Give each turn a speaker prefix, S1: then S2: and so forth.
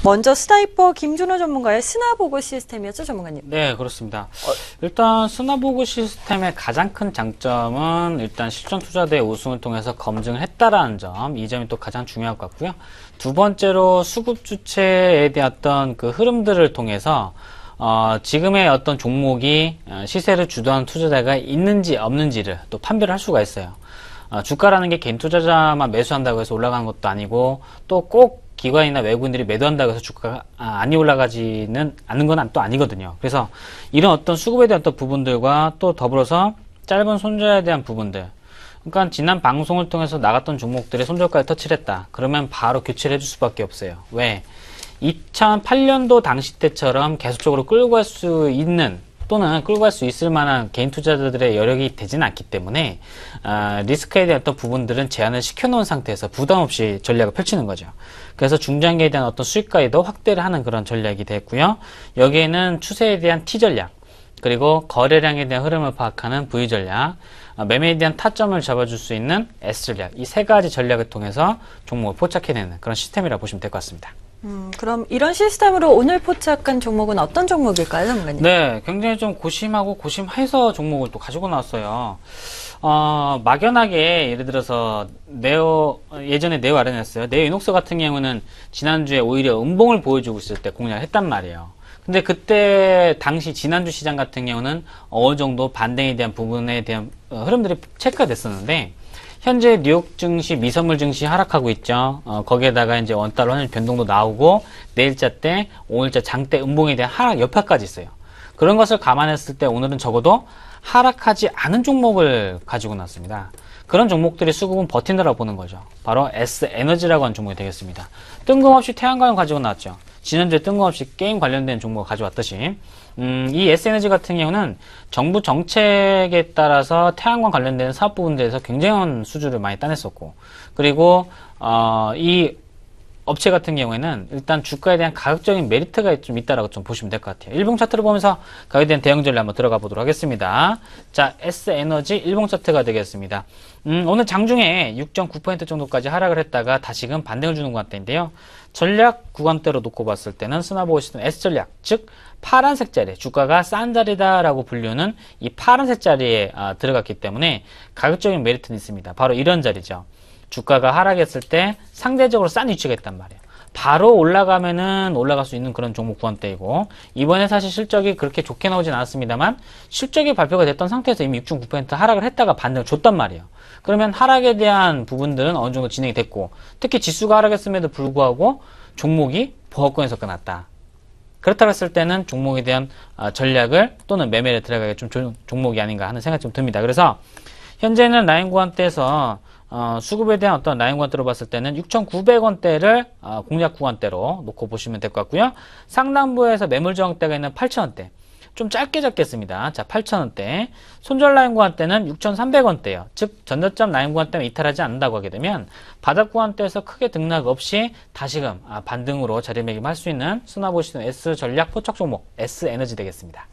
S1: 먼저 스나이퍼 김준호 전문가의 스나보고 시스템이었죠, 전문가님?
S2: 네, 그렇습니다. 일단 스나보고 시스템의 가장 큰 장점은 일단 실전 투자대 우승을 통해서 검증을 했다라는 점, 이 점이 또 가장 중요할 것 같고요. 두 번째로 수급 주체에 대한 어떤 그 흐름들을 통해서 지금의 어떤 종목이 시세를 주도하는 투자자가 있는지 없는지를 또 판별을 할 수가 있어요. 주가라는 게 개인 투자자만 매수한다고 해서 올라가는 것도 아니고 또 꼭 기관이나 외국인들이 매도한다고 해서 주가가 안 올라가지는 않는 건 또 아니거든요. 그래서 이런 어떤 수급에 대한 어떤 부분들과 또 더불어서 짧은 손절에 대한 부분들, 그러니까 지난 방송을 통해서 나갔던 종목들의 손절가를 터치를 했다. 그러면 바로 교체를 해줄 수밖에 없어요. 왜? 2008년도 당시 때처럼 계속적으로 끌고 갈 수 있는 또는 끌고 갈 수 있을 만한 개인 투자자들의 여력이 되지는 않기 때문에 리스크에 대한 어떤 부분들은 제한을 시켜놓은 상태에서 부담 없이 전략을 펼치는 거죠. 그래서 중장기에 대한 어떤 수익가에도 확대를 하는 그런 전략이 됐고요. 여기에는 추세에 대한 T 전략, 그리고 거래량에 대한 흐름을 파악하는 V 전략, 매매에 대한 타점을 잡아줄 수 있는 S 전략, 이 세 가지 전략을 통해서 종목을 포착해내는 그런 시스템이라고 보시면 될 것 같습니다.
S1: 그럼 이런 시스템으로 오늘 포착한 종목은 어떤 종목일까요, 전문가님?
S2: 네, 굉장히 좀 고심하고 고심해서 종목을 또 가지고 나왔어요. 막연하게 예를 들어서 예전에 네오 알아냈어요. 네오 이녹스 같은 경우는 지난주에 오히려 음봉을 보여주고 있을 때 공략을 했단 말이에요. 근데 그때 당시 지난주 시장 같은 경우는 어느 정도 반등에 대한 부분에 대한 흐름들이 체크가 됐었는데 현재 뉴욕 증시, 미선물 증시 하락하고 있죠. 거기에다가 이제 원달러 환율 변동도 나오고 내일자 때, 오늘자 장 때 음봉에 대한 하락 여파까지 있어요. 그런 것을 감안했을 때 오늘은 적어도 하락하지 않은 종목을 가지고 나왔습니다. 그런 종목들이 수급은 버틴다라고 보는 거죠. 바로 S에너지라고 하는 종목이 되겠습니다. 뜬금없이 태양광을 가지고 나왔죠. 지난주에 뜬금없이 게임 관련된 종목을 가져왔듯이 이 S에너지 같은 경우는 정부 정책에 따라서 태양광 관련된 사업 부분들에서 굉장한 수주를 많이 따냈었고, 그리고 이 업체 같은 경우에는 일단 주가에 대한 가격적인 메리트가 좀 있다라고 좀 보시면 될 것 같아요. 일봉 차트를 보면서 가격에 대한 대응 전략 한번 들어가 보도록 하겠습니다. 자, S에너지 일봉 차트가 되겠습니다. 오늘 장중에 6.9% 정도까지 하락을 했다가 다시금 반등을 주는 구간대인데요. 전략 구간대로 놓고 봤을 때는 스나보고 시스템 S 전략, 즉 파란색 자리, 주가가 싼 자리다라고 불리는 이 파란색 자리에 들어갔기 때문에 가격적인 메리트는 있습니다. 바로 이런 자리죠. 주가가 하락했을 때 상대적으로 싼 위치가 있단 말이에요. 바로 올라가면은 올라갈 수 있는 그런 종목 구간대이고, 이번에 사실 실적이 그렇게 좋게 나오진 않았습니다만 실적이 발표가 됐던 상태에서 이미 6.9% 하락을 했다가 반등을 줬단 말이에요. 그러면 하락에 대한 부분들은 어느 정도 진행이 됐고, 특히 지수가 하락했음에도 불구하고 종목이 보합권에서 끝났다. 그렇다고 했을 때는 종목에 대한 전략을 또는 매매를 들어가기 좀 좋은 종목이 아닌가 하는 생각이 좀 듭니다. 그래서 현재는 라인 구간대에서 수급에 대한 어떤 라인 구간대로 봤을 때는 6,900원대를 공략 구간대로 놓고 보시면 될 것 같고요. 상단부에서 매물 저항대가 있는 8,000원대. 좀 짧게 잡겠습니다. 자, 8,000원대. 손절 라인 구간대는 6,300원대예요. 즉 전저점 라인 구간대만 이탈하지 않는다고 하게 되면 바닥 구간대에서 크게 등락 없이 다시금 반등으로 자리매김할 수 있는 스나보시는 S 전략 포착 종목 S에너지 되겠습니다.